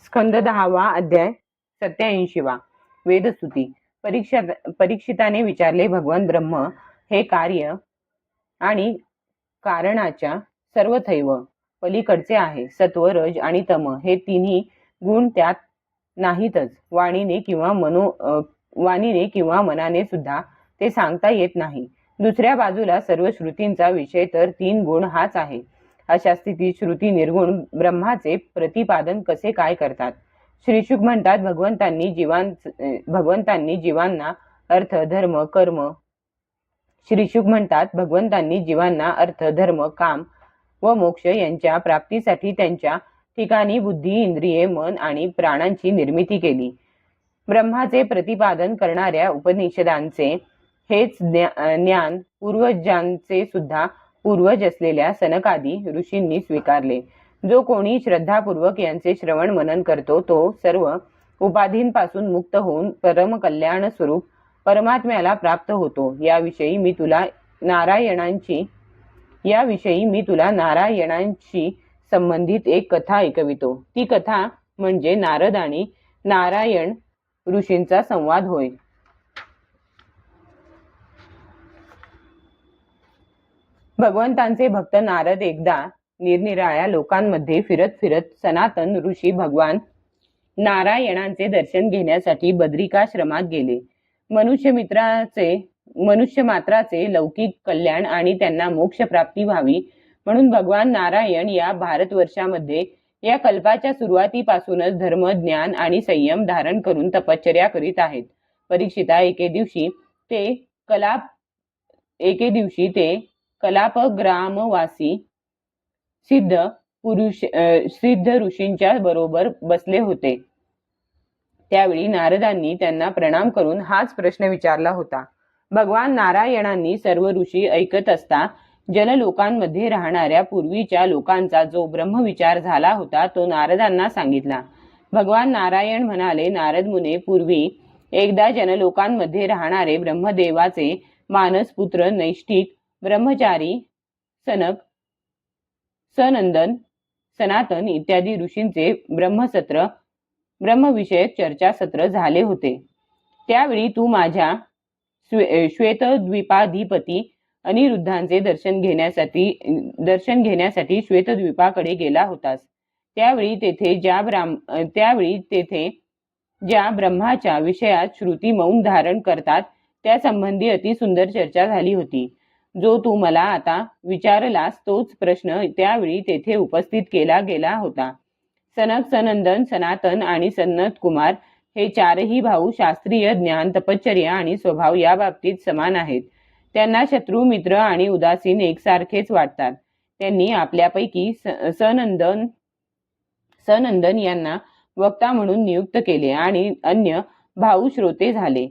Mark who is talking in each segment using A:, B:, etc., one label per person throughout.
A: स्कंद 10वा अध्याय 87वा वेदस्तुती। परीक्षिताने विचारले, भगवान ब्रह्म हे कार्य आणि कारणाच्या सर्वथैव पलीकडचे आहे। सत्व, रज आणि तम हे तिन्ही गुण त्यात नाहीतच। वाणीने किंवा मनाने सुद्धा ते सांगता येत नाही। दुसऱ्या बाजूला सर्व श्रुतींचा विषय तर 3 गुण हाच आहे। अशा स्थितीत श्रुती निर्गुण ब्रह्माचे प्रतिपादन कसे काय करतात? श्रीशुक म्हणतात, भगवंतांनी जीवांना अर्थ, धर्म, कर्म श्रीशुक म्हणतात, भगवंतांनी जीवांना अर्थ, धर्म, काम व मोक्ष यांच्या प्राप्तीसाठी त्यांच्या ठिकाणी बुद्धी, इंद्रिये, मन आणि प्राणांची निर्मिती केली। ब्रह्माचे प्रतिपादन करणाऱ्या उपनिषदांचे हेच ज्ञान पूर्वजांचे सुद्धा पूर्वज असलेल्या सनकादी ऋषींनी स्वीकारले। जो कोणी श्रद्धापूर्वक यांचे श्रवण मनन करतो तो सर्व उपाधींपासून मुक्त होऊन परम कल्याण स्वरूप परमात्म्याला प्राप्त होतो। याविषयी मी तुला नारायणांशी संबंधित एक कथा ऐकवितो। ती कथा म्हणजे नारद आणि नारायण ऋषींचा संवाद होय। भगवंतांचे भक्त नारद एकदा निरनिराळ्या लोकांमध्ये फिरत सनातन ऋषी भगवान नारायणांचे दर्शन घेण्यासाठी बद्रिकाश्रमात गेले। मनुष्य मात्राचे लौकिक कल्याण आणि त्यांना मोक्ष प्राप्ती व्हावी म्हणून भगवान नारायण या भारतवर्षामध्ये या कल्पाच्या सुरुवातीपासूनच धर्म, ज्ञान आणि संयम धारण करून तपश्चर्या करीत आहेत। परीक्षिता, एके दिवशी ते कलापग्रामवासी सिद्ध ऋषींच्या बरोबर बसले होते। त्यावेळी नारदांनी त्यांना प्रणाम करून हाच प्रश्न विचारला होता। भगवान नारायणांनी सर्व ऋषी ऐकत असता जललोकांमध्ये राहणाऱ्या पूर्वीच्या लोकांचा जो ब्रह्मविचार झाला होता तो नारदांना सांगितला। भगवान नारायण म्हणाले, नारद मुने, पूर्वी एकदा जनलोकांमध्ये राहणारे ब्रह्मदेवाचे मानसपुत्र नैष्ठिक ब्रह्मचारी सनक, सनंदन, सनातन इत्यादी ऋषींचे ब्रह्मविषयक चर्चासत्र झाले होते। त्यावेळी तू माझ्या श्वेतद्वीपाधिपती अनिरुद्धांचे दर्शन घेण्यासाठी श्वेतद्वीपाकडे गेला होतास। त्यावेळी तेथे ज्या ब्रह्माच्या विषयात श्रुती मौन धारण करतात त्या संबंधी अतिसुंदर चर्चा झाली होती। जो तू मला आता विचारलास तोच प्रश्न त्यावेळी तेथे उपस्थित केला गेला होता। सनक, सनंदन, सनातन आणि सनत कुमार हे चारही भाऊ शास्त्रीय ज्ञान, तपश्चर्या आणि स्वभाव या बाबतीत समान आहेत। त्यांना शत्रू, मित्र आणि उदासीन एकसारखेच वाटतात। त्यांनी आपल्यापैकी सनंदन यांना वक्ता म्हणून नियुक्त केले आणि अन्य भाऊ श्रोते झाले।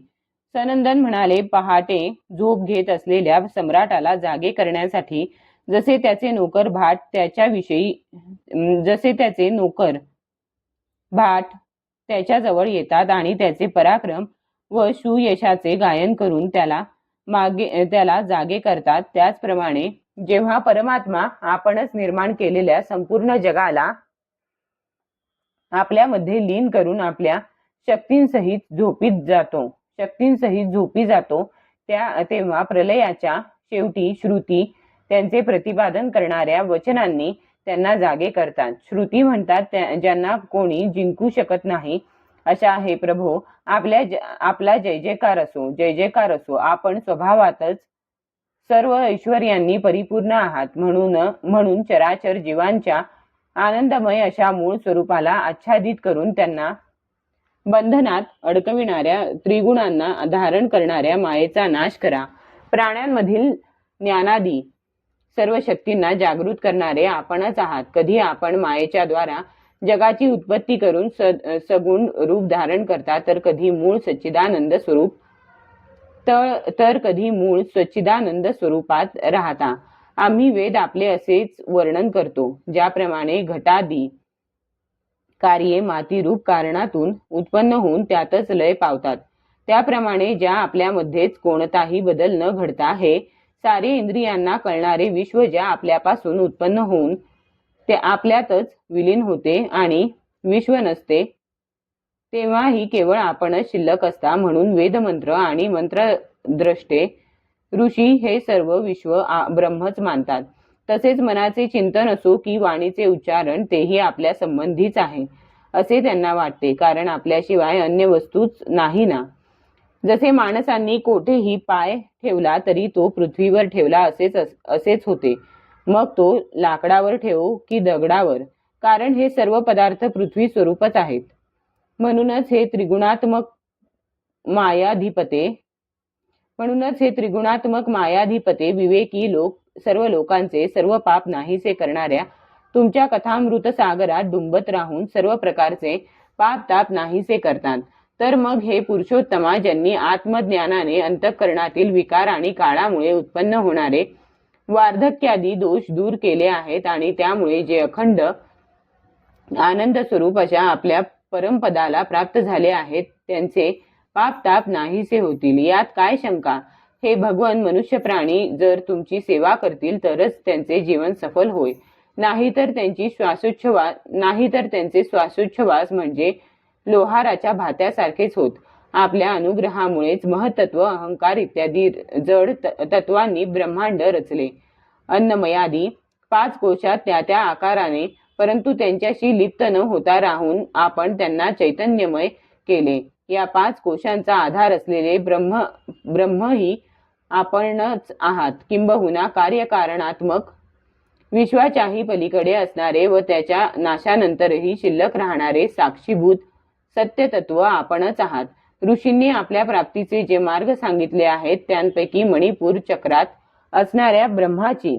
A: सनंदन म्हणाले, पहाटे झोप घेत असलेल्या सम्राटाला जागे करण्यासाठी जसे त्याचे नोकर भाट त्याच्याजवळ येतात आणि त्याचे पराक्रम व सुयशाचे गायन करून त्याला जागे करतात, त्याचप्रमाणे जेव्हा परमात्मा आपणच निर्माण केलेल्या संपूर्ण जगाला आपल्यामध्ये लीन करून आपल्या शक्तींसहित झोपी जातो तेव्हा प्रलयाच्या शेवटी श्रुती त्यांचे प्रतिपादन करणाऱ्या वचनांनी त्यांना जागे करतात। श्रुती म्हणतात, ज्यांना कोणी जिंकू शकत नाही अशा हे प्रभो, आपला जय जयकार असो। आपण स्वभावातच सर्व ऐश्वर्यांनी परिपूर्ण आहात। म्हणून चराचर जीवांच्या आनंदमय अशा मूळ स्वरूपाला आच्छादित करून त्यांना बंधनात अडकविणाऱ्या त्रिगुणांना धारण करणाऱ्या मायेचा नाश करा। प्राण्यांमधील ज्ञानादी सर्व शक्तींना जागृत करणारे आपणच आहात। कधी आपण मायेच्या द्वारा जगाची उत्पत्ती करून सगुण रूप धारण करता, तर कधी मूळ सच्चिदानंद स्वरूपात राहता। आम्ही वेद आपले असेच वर्णन करतो। ज्याप्रमाणे घटादी कार्ये मातीरूप कारणातून उत्पन्न होऊन त्यातच लय पावतात, त्याप्रमाणे ज्या आपल्यामध्येच कोणताही बदल न घडता हे सारे इंद्रियांना कळणारे विश्व ज्या आपल्यापासून उत्पन्न होऊन ते आपल्यातच विलीन होते आणि विश्व नसते तेव्हाही केवळ आपणच शिल्लक असता. म्हणून वेदमंत्र आणि मंत्रद्रष्टे ऋषी हे सर्व विश्व ब्रह्मच मानतात. तसेच मनाचे चिंतन असो की वाणीचे उच्चारण तेही आपल्या संबंधीच आहे असे त्यांना वाटते, कारण आपल्याशिवाय अन्य वस्तूच नाही ना. जसे माणसांनी कोठेही पाय ठेवला तरी तो पृथ्वीवर ठेवला असेच होते, मग तो लाकडावर ठेवो की दगडावर, कारण हे सर्व पदार्थ पृथ्वी स्वरूपच आहेत. म्हणूनच हे त्रिगुणात्मक मायाधिपते विवेकी लोक सर्व लोकांचे सर्व पाप नाहीसे करणाऱ्या तुमच्या कथामृत सागरात डुंबत राहून सर्व प्रकारचे पाप ताप नाहीसे करतात. तर मग हे पुरुषोत्तमा, ज्यांनी आत्मज्ञानाने अंतःकरणातील विकार आणि काळामुळे उत्पन्न होणारे वार्धक्यादी दोष दूर केले आहेत आणि त्यामुळे जे अखंड आनंद स्वरूप अशा आपल्या परमपदाला प्राप्त झाले आहेत, त्यांचे पाप ताप नाहीसे होतील, यात काय शंका. हे भगवान, मनुष्य प्राणी जर तुमची सेवा करतील तरच त्यांचे जीवन सफल होय, नाहीतर त्यांचे श्वासोच्छवास म्हणजे लोहाराच्या भात्यासारखेच होत. आपल्या अनुग्रहामुळेच महत्त्व, अहंकार इत्यादी जड तत्वांनी ब्रह्मांड रचले. अन्नमयादी 5 कोशात त्या आकाराने, परंतु त्यांच्याशी लिप्त न होता राहून आपण त्यांना चैतन्यमय केले. या 5 कोशांचा आधार असलेले ब्रह्म ही आपणच आहात. किंबहुना कार्यकारणात्मक विश्वाच्याही पलीकडे असणारे व त्याच्या नाशानंतरही शिल्लक राहणारे साक्षीभूत सत्यतत्व आपणच आहात. ऋषींनी आपल्या प्राप्तीचे जे मार्ग सांगितले आहेत त्यांपैकी मणिपूर चक्रात असणाऱ्या ब्रह्माची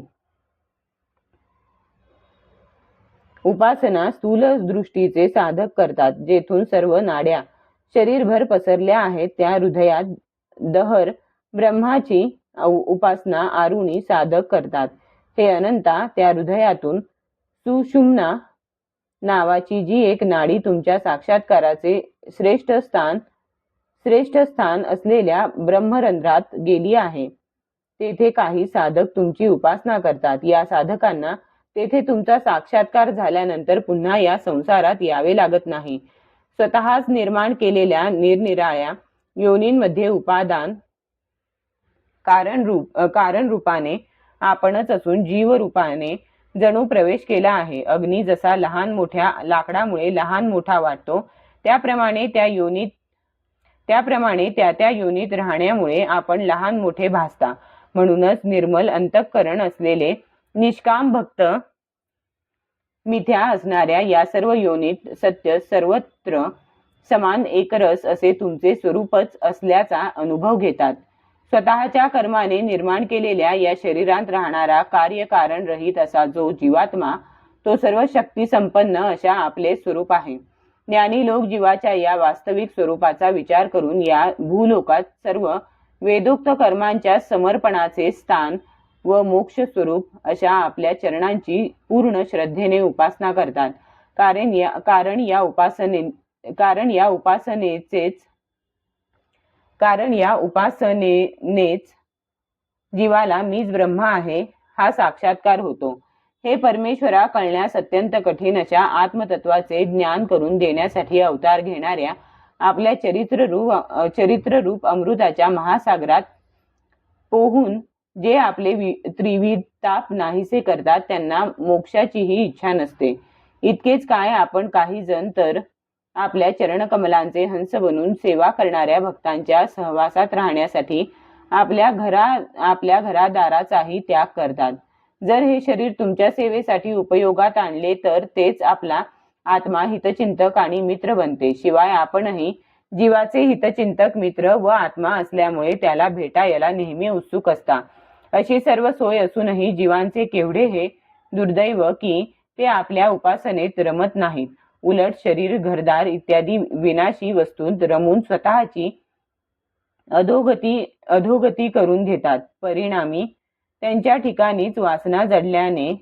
A: उपासना स्थूल दृष्टीचे साधक करतात. जेथून सर्व नाड्या शरीरभर पसरल्या आहेत त्या हृदयात दहर ब्रह्माची उपासना आरुणी साधक करतात. हे अनंता, त्या हृदयातून सुषुम्ना नावाची जी एक नाडी तुमच्या साक्षात्काराचे श्रेष्ठ स्थान असलेल्या ब्रह्मरंध्रात गेली आहे, तेथे काही साधक तुमची उपासना करतात. या साधकांना तेथे तुमचा साक्षात्कार झाल्यानंतर पुन्हा या संसारात यावे लागत नाही. स्वतःच निर्माण केलेल्या निरनिराळ्या योनींमध्ये उपादान कारण रूपाने आपणच असून जीव रूपाने जणू प्रवेश केला आहे. अग्नी जसा लहान मोठ्या लाकडामुळे लहान मोठा वाटतो, त्याप्रमाणे त्या योनीत राहण्यामुळे आपण लहान मोठे भासता. म्हणूनच निर्मल अंतःकरण असलेले निष्काम भक्त मिथ्या असणाऱ्या या सर्व योनीत सत्य सर्वत्र समान एकरस असे तुमचे स्वरूपच असल्याचा अनुभव घेतात. स्वतःच्या कर्माने निर्माण केलेल्या या शरीरात राहणारा कार्यकारण रहित असा जो जीवात्मा, तो सर्व शक्ती संपन्न अशा आपले स्वरूप आहे. ज्ञानी लोक जीवाच्या या वास्तविक स्वरूपाचा विचार करून या भूलोकात सर्व वेदोक्त कर्मांच्या समर्पणाचे स्थान व मोक्ष स्वरूप अशा आपल्या चरणांची पूर्ण श्रद्धेने उपासना करतात. कारण या उपासनेनेच जीवाला मीच ब्रह्म आहे हा साक्षात्कार होतो. हे परमेश्वरा, कळण्यास अत्यंत कठीण अशा आत्मतत्वाचे ज्ञान करून देण्यासाठी अवतार घेणाऱ्या आपल्या चरित्ररूप अमृताच्या महासागरात पोहून जे आपले त्रिविध ताप नाहीसे करतात त्यांना मोक्षाचीही इच्छा नसते. इतकेच काय, आपण काही जण तर आपल्या चरणकमलांचे हंस बनून सेवा करणाऱ्या भक्तांच्या सहवासात राहण्यासाठी आपल्या घरादाराचाही त्याग करतात. जर हे शरीर तुमच्या सेवेसाठी उपयोगात आणले तर तेच आपला आत्मा हितचिंतक आणि मित्र बनते. शिवाय आपणही जीवाचे हितचिंतक मित्र व आत्मा असल्यामुळे त्याला भेटायला नेहमी उत्सुक असता. अशी सर्व सोय असूनही जीवांचे केवढे हे दुर्दैव की ते आपल्या उपासनेत रमत नाहीत. उलट शरीर, घरदार इत्यादी विनाशी वस्तूंत रमून स्वतःची अधोगती करून घेतात. परिणामी त्यांच्या ठिकाणीच वासना जडल्याने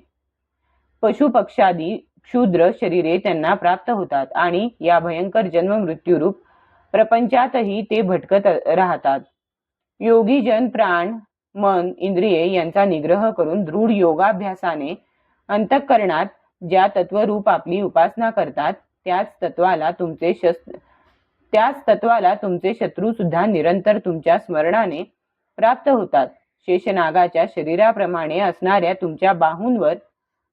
A: पशुपक्षादी क्षुद्र शरीरे त्यांना प्राप्त होतात आणि या भयंकर जन्म मृत्यूरूप प्रपंचातही ते भटकत राहतात. योगी जन प्राण, मन, इंद्रिये यांचा निग्रह करून दृढ योगाभ्यासाने अंतःकरणात ज्या तत्वरूप आपली उपासना करतात त्याच तत्वाला तुमचे शत्रू सुद्धा निरंतर तुमच्या स्मरणाने प्राप्त होतात. शेषनागाच्या शरीराप्रमाणे असणाऱ्या तुमच्या बाहूंवर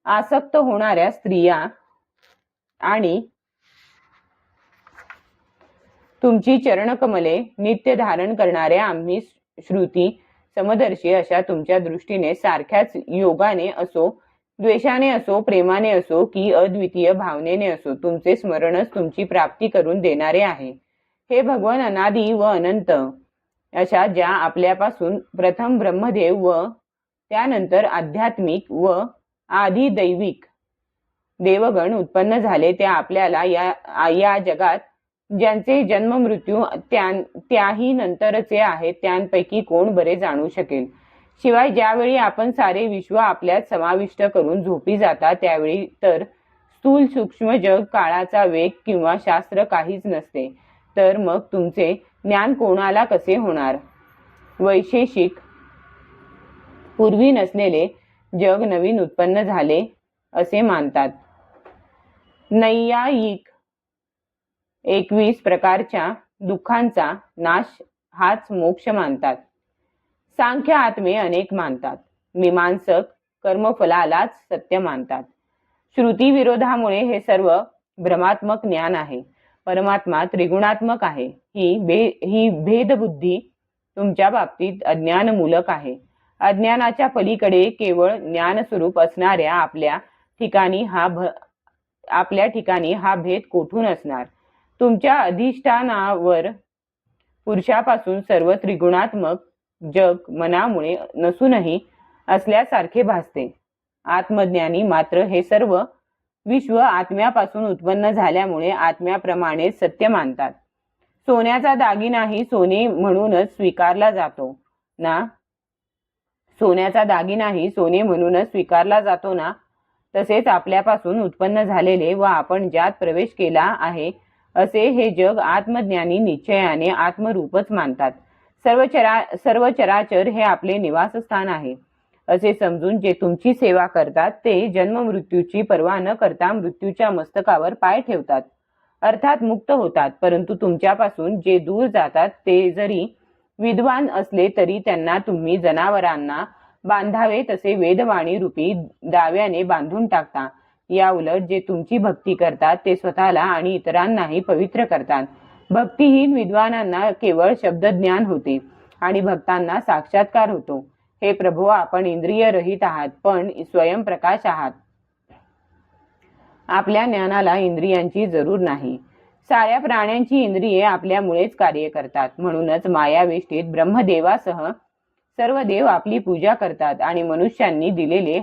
A: आसक्त होणाऱ्या स्त्रिया आणि तुमची चरणकमले नित्य धारण करणाऱ्या आम्ही श्रुती समदर्शी अशा तुमच्या दृष्टीने सारख्याच योगाने असो, द्वेषाने असो, प्रेमाने असो की अद्वितीय भावनेने असो तुमचे स्मरणच तुमची प्राप्ती करून देणारे आहे. हे भगवान अनादी व अनंत अशा ज्या आपल्यापासून प्रथम ब्रह्मदेव व त्यानंतर आध्यात्मिक व आधी दैविक देवगण उत्पन्न झाले, त्या आपल्याला या जगात ज्यांचे जन्म मृत्यू त्याही नंतरचे आहेत त्यांपैकी कोण बरे जाणू शकेल. शिवाय ज्यावेळी आपण सारे विश्व आपल्यात समाविष्ट करून झोपी जाता त्यावेळी तर स्थूल सूक्ष्म जग, काळाचा वेग किंवा शास्त्र काहीच नसते. तर मग तुमचे ज्ञान कोणाला कसे होणार? वैशेषिक पूर्वी नसलेले जग नवीन उत्पन्न झाले असे मानतात. नैयायिक 21 प्रकारच्या दुःखांचा नाश हाच मोक्ष मानतात. सांख्य आत्मे अनेक मानतात. मीमांसक कर्मफलालाच सत्य मानतात. श्रुती विरोधामुळे हे सर्व भ्रमात्मक ज्ञान आहे. परमात्मा त्रिगुणात्मक आहे ही भेदबुद्धी तुमच्या बाबतीत अज्ञानमूलक आहे. अज्ञानाच्या पलीकडे केवळ ज्ञानस्वरूप असणाऱ्या आपल्या ठिकाणी हा भेद कोठून असणार? तुमच्या अधिष्ठानावर पुरुषापासून सर्व त्रिगुणात्मक जग मनामुळे नसूनही असल्यासारखे भासते. आत्मज्ञानी मात्र हे सर्व विश्व आत्म्यापासून उत्पन्न झाल्यामुळे आत्म्याप्रमाणेच सत्य मानतात. सोन्याचा दागिनाही सोने म्हणूनच स्वीकारला जातो ना, तसेच आपल्यापासून उत्पन्न झालेले व आपण ज्यात प्रवेश केला आहे असे हे जग आत्मज्ञानी निश्चयाने आत्मरूपच मानतात. सर्व चराचर हे आपले निवासस्थान आहे असे समजून जे तुमची सेवा करतात ते जन्म मृत्यूची पर्वा न करता मृत्यूच्या मस्तकावर पाय ठेवतात, अर्थात मुक्त होतात. परंतु तुमच्यापासून जे दूर जातात ते जरी विद्वान असले तरी त्यांना तुम्ही जनावरांना बांधावे तसे वेदवाणी रूपी दाव्याने बांधून टाकता. या उलट जे तुमची भक्ती करतात ते स्वतःला आणि इतरांनाही पवित्र करतात. भक्तिहीन विद्वानांना केवळ शब्दज्ञान होते आणि भक्तांना साक्षात्कार होतो. हे प्रभो, आपण इंद्रिय रहित आहात पण स्वयंप्रकाश आहात. आपल्या ज्ञानाला इंद्रियांची जरूर नाही. साऱ्या प्राण्यांची इंद्रिये आपल्यामुळेच कार्य करतात. म्हणूनच मायावेष्टीत ब्रह्मदेवासह सर्व देव आपली पूजा करतात आणि मनुष्यांनी दिलेले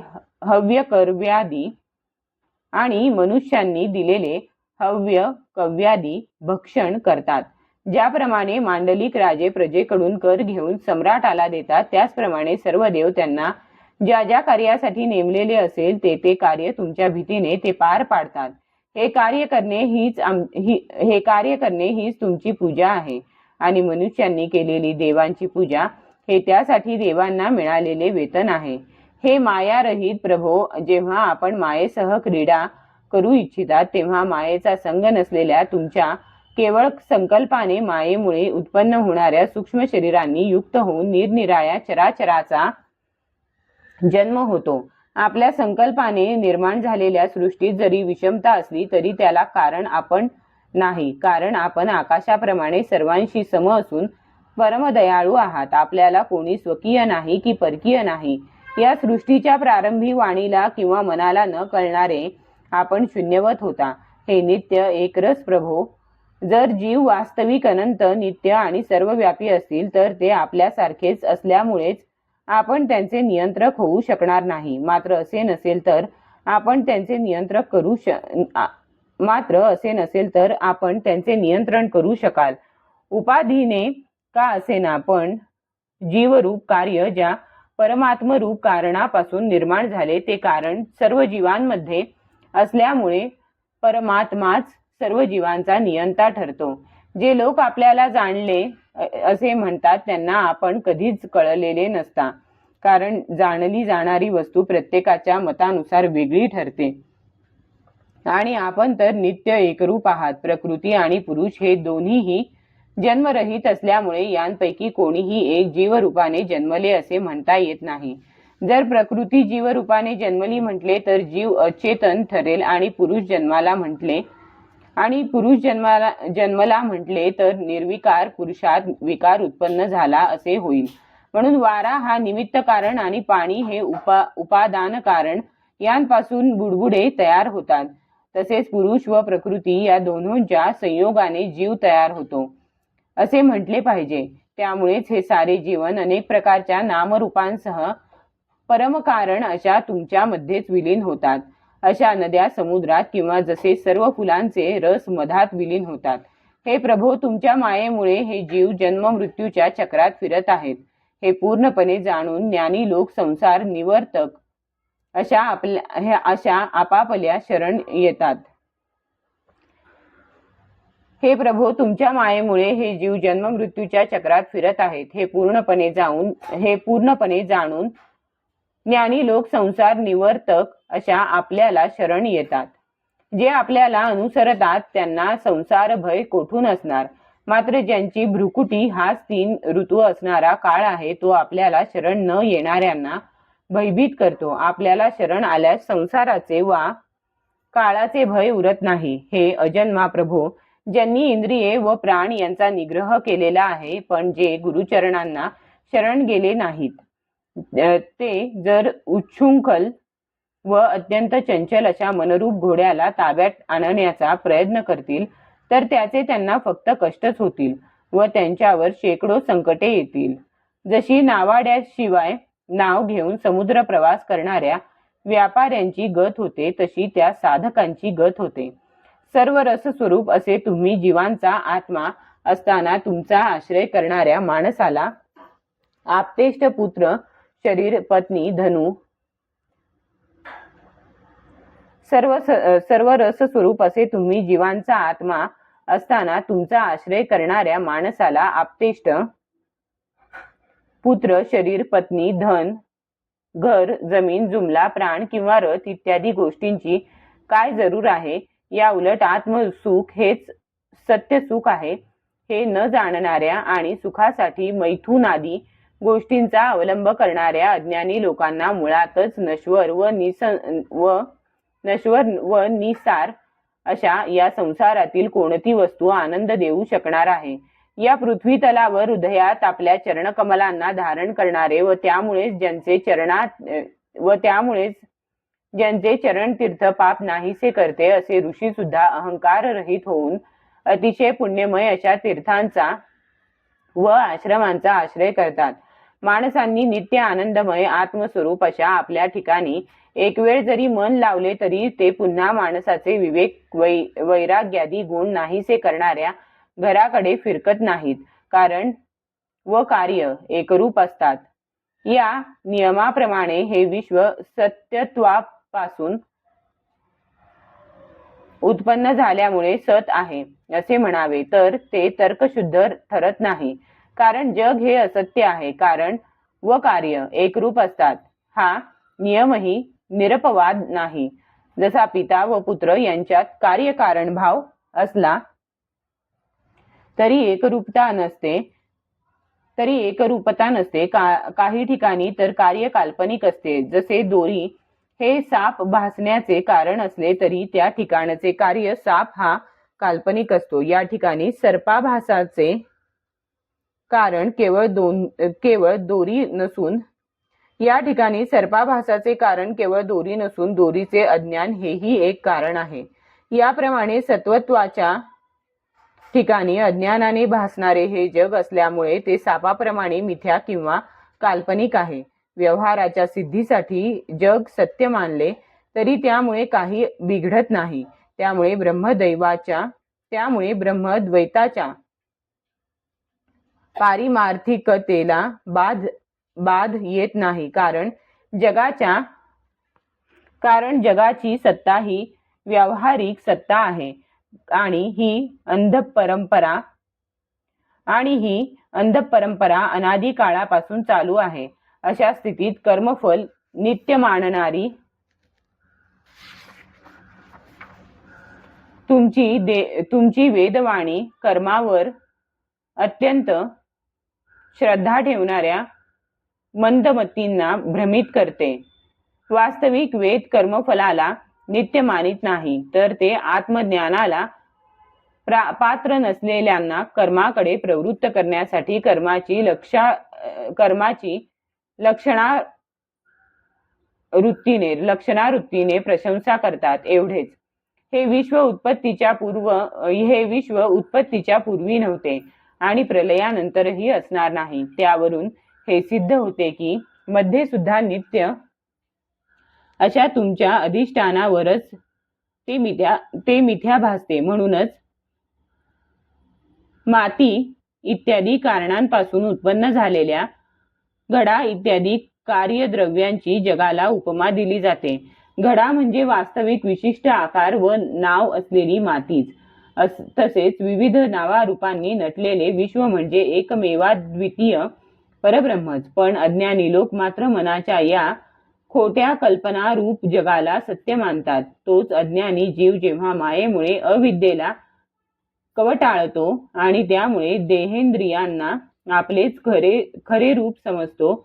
A: हव्य कव्यादी भक्षण करतात. ज्याप्रमाणे मांडलिक राजे प्रजेकडून कर घेऊन सम्राटाला देतात, त्याचप्रमाणे सर्व देव त्यांना ज्या ज्या कार्यासाठी नेमलेले असेल ते कार्य तुमच्या भीतीने ते पार पाडतात. हे कार्य करणे हीच तुमची पूजा आहे आणि मनुष्यांनी केलेली देवांची पूजा हे त्यासाठी देवांना मिळालेले वेतन आहे. हे मायारहित प्रभो, जेव्हा आपण मायेसह क्रीडा करू इच्छितात तेव्हा मायेचा संग नसलेल्या तुमच्या केवळ संकल्पाने मायेमुळे उत्पन्न होणाऱ्या सूक्ष्म शरीरांनी युक्त होऊन निरनिराळ्या चराचराचा जन्म होतो. आपल्या संकल्पाने निर्माण झालेल्या सृष्टीत जरी विषमता असली तरी त्याला कारण आपण नाही, कारण आपण आकाशाप्रमाणे सर्वांशी सम असून परमदयाळू आहात. आपल्याला कोणी स्वकीय नाही की परकीय नाही. या सृष्टीच्या प्रारंभी वाणीला किंवा मनाला न कळणारे आपण शून्यवत होता. हे नित्य एकरस प्रभो, जर जीव वास्तविक अनंत नित्य आणि सर्वव्यापी असतील तर ते आपल्यासारखेच असल्यामुळेच आपण त्यांचे नियंत्रक होऊ शकणार नाही. मात्र असे नसेल तर आपण त्यांचे नियंत्रण करू शकाल. उपाधीने का असेना पण जीवरूप कार्य ज्या परमात्मरूप कारणापासून निर्माण झाले ते कारण सर्व जीवांमध्ये असल्यामुळे परमात्माच सर्व जीवांचा नियंता ठरतो. जे लोक आपल्याला जाणले असे म्हणतात त्यांना आपण कधीच कळलेले नसता, कारण जाणली जाणारी वस्तू प्रत्येकाच्या मतानुसार वेगळी ठरते. आणि आपण तर नित्य एकरूप आहात. प्रकृती आणि पुरुष हे दोन्हीही जन्मरहित असल्यामुळे यांपैकी कोणीही एक जीवरूपाने जन्मले असे म्हणता येत नाही. जर प्रकृती जीवरूपाने जन्मली म्हटले तर जीव अचेतन ठरेल आणि पुरुष जन्मला म्हटले तर निर्विकार पुरुषात विकार उत्पन्न झाला असे होईल. म्हणून वारा हा निमित्त कारण आणि पाणी हे उपादान कारण यांपासून बुडबुडे तयार होतात. तसेच पुरुष व प्रकृती या दोन्हींच्या संयोगाने जीव तयार होतो असे म्हटले पाहिजे. त्यामुळेच हे सारे जीवन अनेक प्रकारच्या नामरूपांसह परमकारण अशा तुमच्या मध्येच विलीन होतात. अशा नद्या समुद्रात किंवा जसे सर्व फुलांचे रस मधात विलीन होतात. हे प्रभो, तुमच्या मायेमुळे हे जीव जन्म मृत्यूच्या चक्रात फिरत आहेत. हे पूर्णपणे जाणून ज्ञानी लोक संसार निवर्तक अशा आपापल्या शरण येतात. हे प्रभो, तुमच्या मायेमुळे हे जीव जन्म मृत्यूच्या चक्रात फिरत आहेत. हे पूर्णपणे जाणून ज्ञानी लोक संसार निवर्तक अशा आपल्याला शरण येतात. जे आपल्याला अनुसरतात त्यांना संसार भय कोठून असणार. मात्र ज्यांची भ्रुकुटी हाच 3 ऋतू असणारा काळ आहे तो आपल्याला शरण न येणाऱ्यांना भयभीत करतो. आपल्याला शरण आल्यास संसाराचे वा काळाचे भय उरत नाही. हे अजन्मा प्रभो, ज्यांनी इंद्रिये व प्राण यांचा निग्रह केलेला आहे पण जे गुरुचरणांना शरण गेले नाहीत ते जर उच्छृंखल व अत्यंत चंचल अशा मनरूप घोड्याला ताब्यात आणण्याचा प्रयत्न करतील तर त्याचे त्यांना फक्त कष्टच होतील व त्यांच्यावर शेकडो संकटे येतील. जशी नावाड्याशिवाय नाव घेऊन समुद्र प्रवास करणाऱ्या व्यापाऱ्यांची गत होते तशी त्या साधकांची गत होते. सर्व रस स्वरूप असे तुम्ही जीवांचा आत्मा असताना तुमचा आश्रय करणाऱ्या माणसाला आप्तेष्ट पुत्र शरीर पत्नी धनु सर्व रस स्वरूप असे तुम्ही जीवांचा आत्मा असताना तुमचा आश्रय करणाऱ्या माणसाला आप्तेष्ट पुत्र शरीर पत्नी धन घर जमीन जुमला प्राण किंवा रथ इत्यादी गोष्टींची काय जरूर आहे. या उलट आत्मसुख हेच सत्य सुख आहे. हे न जाणणाऱ्या आणि सुखासाठी मैथुनादी गोष्टींचा अवलंब करणाऱ्या अज्ञानी लोकांना मुळातच नश्वर व निसार अशा या संसारातील कोणती वस्तू आनंद देऊ शकणार आहे. या पृथ्वी तलावर हृदयात आपल्या चरणकमलांना धारण करणारे व त्यामुळेच ज्यांचे चरण तीर्थ पाप नाहीसे करते असे ऋषी सुद्धा अहंकार रहित होऊन अतिशय पुण्यमय अशा तीर्थांचा व आश्रमांचा आश्रय करतात. माणसांनी नित्य आनंदमय आत्मस्वरूप अशा आपल्या ठिकाणी एक वेळ जरी मन लावले तरी ते पुन्हा माणसाचे विवेक वैराग्यादी गुण नाहीसे करणाऱ्या घराकडे फिरकत नाहीत. कारण व कार्य एकरूप असतात. या नियमाप्रमाणे हे विश्व सत्यत्वापासून उत्पन्न झाल्यामुळे सत आहे असे म्हणावे तर ते तर्कशुद्ध ठरत नाही. कारण जग हे असत्य आहे. कारण व कार्य एकरूप असतात हा नियमही निरपवाद नाही. जसा पिता व पुत्र यांच्यात कार्यकारण भाव असला तरी एकरूपता नसते. काही ठिकाणी तर कार्य काल्पनिक असते. जसे दोरी हे साप भासण्याचे कारण असले तरी त्या ठिकाणचे कार्य साप हा काल्पनिक असतो. या ठिकाणी सर्पाभासाचे कारण केवळ दोरी नसून दोरीचे अज्ञान हेही एक कारण आहे. याप्रमाणे सत्वत्वाच्या ठिकाणी अज्ञानाने भासणारे हे जग असल्यामुळे ते सापाप्रमाणे मिथ्या किंवा काल्पनिक आहे. व्यवहाराच्या सिद्धीसाठी जग सत्य मानले तरी त्यामुळे काही बिघडत नाही. त्यामुळे ब्रह्मद्वैताच्या पारिमार्थिकतेला बाध येत नाही. कारण जगाची सत्ता ही व्यावहारिक सत्ता आहे आणि ही अंधपरंपरा अनादी काळापासून चालू आहे. अशा स्थितीत कर्मफल नित्य मानणारी तुमची वेदवाणी कर्मावर अत्यंत श्रद्धा ठेवणाऱ्या मंदमतींना भ्रमित करते. वास्तविक वेद कर्मफलाला नित्य मानित नाही, तर ते आत्मज्ञानाला पात्र नसलेल्यांना कर्माकडे प्रवृत्त करण्यासाठी कर्माची लक्षणावृत्तीने प्रशंसा करतात. एवढेच. हे विश्व उत्पत्तीच्या पूर्वी नव्हते आणि प्रलयानंतरही असणार नाही. त्यावरून हे सिद्ध होते की मध्ये सुद्धा नित्य अशा तुमच्या अधिष्ठानावरच ते मिथ्या भासते. म्हणूनच माती इत्यादी कारणांपासून उत्पन्न झालेल्या घडा इत्यादी कार्यद्रव्यांची जगाला उपमा दिली जाते. घडा म्हणजे वास्तविक विशिष्ट आकार व नाव असलेली मातीच. तसेच विविध नावारूपांनी नटलेले विश्व म्हणजे एकमेवाद्वितीय परब्रह्मच. पण अज्ञानी लोक मात्र मनाच्या या खोट्या कल्पनारूप जगाला सत्य मानतात. तोच अज्ञानी जीव जेव्हा मायेमुळे अविद्येला कवटाळतो आणि त्यामुळे देहेंद्रियांना आपलेच खरे रूप समजतो,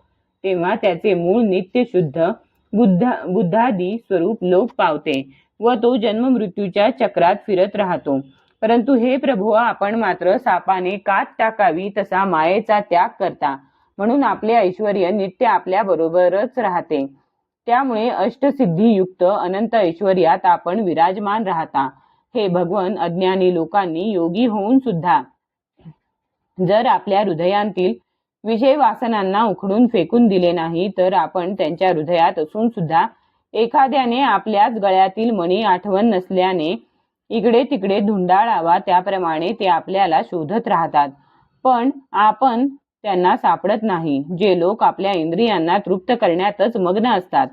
A: तेव्हा त्याचे मूळ नित्य शुद्ध बुद्धादी स्वरूप लोप पावते व तो जन्म मृत्यूच्या चक्रात फिरत राहतो. परंतु हे प्रभो, आपण मात्र सापाने कात टाकावी तसा मायेचा त्याग करता, म्हणून आपले ऐश्वर्य नित्य आपल्या बरोबरच राहते. त्यामुळे अष्टसिद्धीयुक्त अनंत ऐश्वर्यात आपण विराजमान राहता. हे भगवन, अज्ञानी लोकांनी योगी होऊन सुद्धा जर आपल्या हृदयांतील विषय वासनांना उखडून फेकून दिले नाही, तर आपण त्यांच्या हृदयात असून सुद्धा एखाद्याने आपल्याच गळ्यातील मणी आठवण नसल्याने इकडे तिकडे धुंडाळावा, त्याप्रमाणे ते आपल्याला शोधत राहतात, पण आपण त्यांना सापडत नाही. जे लोक आपल्या इंद्रियांना तृप्त करण्यातच मग्न असतात,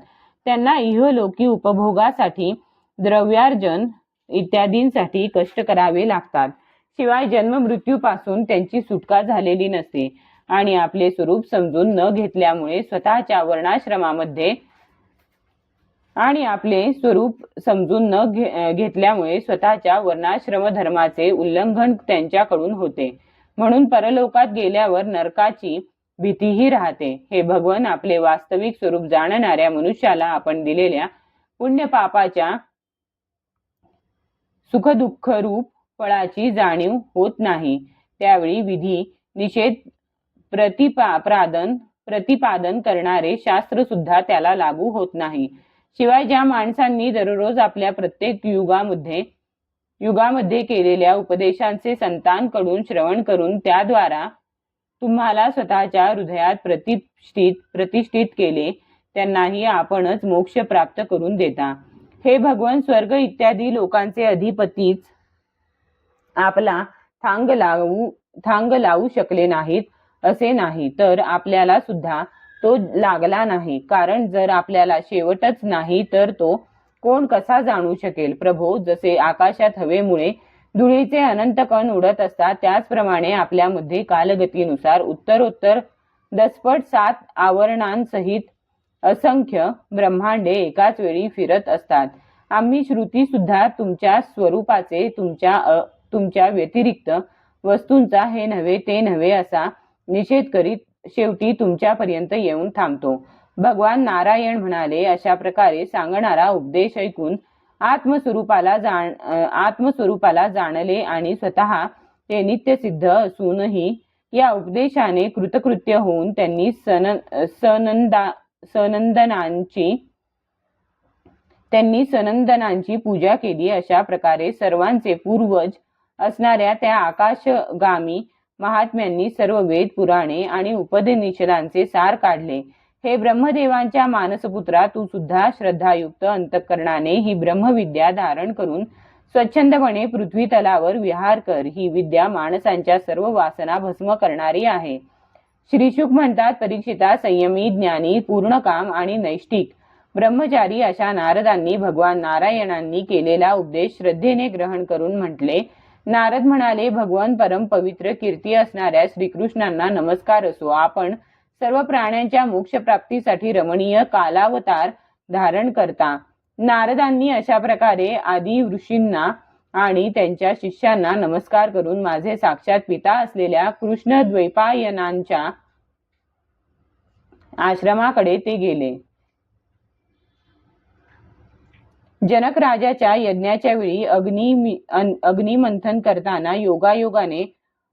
A: त्यांना इहलोकी उपभोगासाठी द्रव्यार्जन इत्यादींसाठी कष्ट करावे लागतात. शिवाय जन्म मृत्यूपासून त्यांची सुटका झालेली नसते आणि आपले स्वरूप समजून न घेतल्यामुळे स्वतःच्या वर्णाश्रम धर्माचे उल्लंघन त्यांच्याकडून होते. म्हणून परलोकात गेल्यावर नरकाची भीतीही राहते. हे भगवन, आपले वास्तविक स्वरूप जाणणाऱ्या मनुष्याला आपण दिलेल्या पुण्य पापाच्या सुख दुःख रूप फळाची जाणीव होत नाही. त्यावेळी विधी निषेध प्रतिपादन करणारे शास्त्र सुद्धा त्याला लागू होत नाही. शिवाय ज्या माणसांनी दररोज आपल्या प्रत्येक युगामध्ये केलेल्या उपदेशांचे संतांकडून श्रवण करून त्याद्वारा तुम्हाला स्वतःच्या हृदयात प्रतिष्ठित केले, त्यांनाही आपणच मोक्ष प्राप्त करून देता. हे भगवन, स्वर्ग इत्यादी लोकांचे अधिपतीच आपला थांग लावू शकले नाहीत असे नाही, तर आपल्याला सुद्धा तो लागला नाही. कारण जर आपल्याला शेवटच नाही तर तो कोण कसा जाणू शकेल? प्रभो, जसे आकाशात हवेमुळे धुळीचे अनंत कण उडत असतात, त्याचप्रमाणे आपल्यामध्ये कालगतीनुसार उत्तरोत्तर दसपट 7 आवरणांसहित असंख्य ब्रह्मांडे एकाच वेळी फिरत असतात. आम्ही श्रुती सुद्धा तुमच्या स्वरूपाचे तुमच्या व्यतिरिक्त वस्तूंचा हे नव्हे ते नव्हे असा निषेध करीत शेवटी तुमच्यापर्यंत येऊन थांबतो. भगवान नारायण म्हणाले, अशा प्रकारे सांगणारा उपदेश ऐकून आत्मस्वरूपाला जाणले आणि स्वतः ते नित्य सिद्ध असूनही या उपदेशाने कृतकृत्य होऊन त्यांनी सनंदनांची पूजा केली. अशा प्रकारे सर्वांचे पूर्वज असणाऱ्या त्या आकाशगामी महात्म्यांनी सर्व वेद, पुराणे आणि उपनिषदांचे सार काढले. हे ब्रह्मदेवांच्या मानसपुत्रा, तू सुद्धा श्रद्धायुक्त अंतःकरणाने ही ब्रह्मविद्या धारण करून स्वच्छंदपणे पृथ्वी तलावर विहार कर. ही विद्या माणसांच्या सर्व वासना भस्म करणारी आहे. श्री शुक म्हणतात, परीक्षिता, संयमी, ज्ञानी, पूर्णकाम आणि नैष्ठिक ब्रह्मचारी अशा नारदांनी भगवान नारायणांनी केलेला उपदेश श्रद्धेने ग्रहण करून म्हटले. नारद म्हणाले, भगवान परम पवित्र कीर्ती असणाऱ्या श्रीकृष्णांना नमस्कार असो. आपण सर्व प्राण्यांच्या मोक्षप्राप्तीसाठी रमणीय कालावतार धारण करता. नारदांनी अशा प्रकारे आदी ऋषींना आणि त्यांच्या शिष्यांना नमस्कार करून माझे साक्षात पिता असलेल्या कृष्ण द्वैपायनांच्या आश्रमाकडे ते गेले. जनक राजाच्या यज्ञाच्या वेळी अग्निमंथन करताना योगायोगाने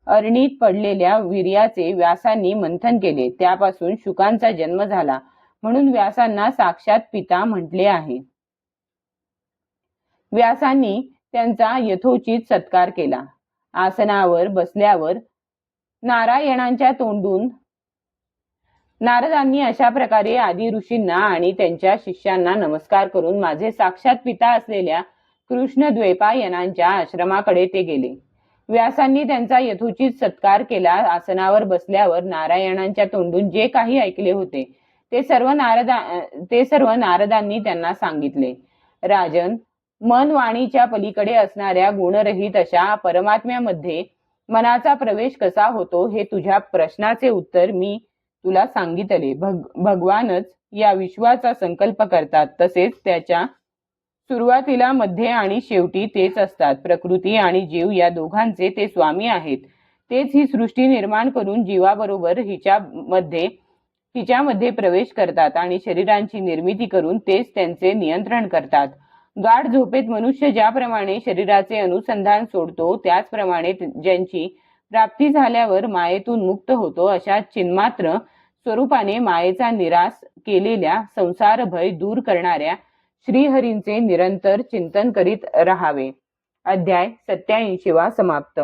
A: अरणीत पडलेल्या वीर्याचे व्यासांनी मंथन केले. त्यापासून शुकांचा जन्म झाला, म्हणून व्यासांना साक्षात पिता म्हटले आहे. व्यासांनी त्यांचा यथोचित सत्कार केला. आसनावर बसल्यावर नारायणांच्या तोंडून नारदांनी अशा प्रकारे आदी ऋषींना आणि त्यांच्या शिष्यांना नमस्कार करून माझे साक्षात पिता असलेल्या कृष्ण द्वैपायनांच्या आश्रमाकडे ते गेले. व्यासांनी त्यांचा यथोचित सत्कार केला. आसनावर बसल्यावर नारायणांच्या तोंडून जे काही ऐकले होते ते सर्व नारदांनी त्यांना सांगितले. राजन, मन वाणीच्या पलीकडे असणाऱ्या गुणरहित अशा परमात्म्यामध्ये मनाचा प्रवेश कसा होतो हे तुझ्या प्रश्नाचे उत्तर मी तुला सांगितले. भगवानच या विश्वाचा संकल्प करतात, तसेच त्याच्या सुरुवातीला, मध्ये आणि शेवटी तेच असतात. प्रकृती आणि जीव या दोघांचे ते स्वामी आहेत. तेच ही सृष्टी निर्माण करून जीवाबरोबर हिच्यामध्ये प्रवेश करतात आणि शरीरांची निर्मिती करून तेच त्यांचे नियंत्रण करतात. गाढ झोपेत मनुष्य ज्याप्रमाणे शरीराचे अनुसंधान सोडतो, त्याचप्रमाणे ज्यांची प्राप्ती झाल्यावर मायेतून मुक्त होतो, अशा चिन्मात्र स्वरूपाने मायेचा निराश केलेल्या संसार भय दूर करणाऱ्या श्रीहरींचे निरंतर चिंतन करीत राहावे. अध्याय 87 समाप्त.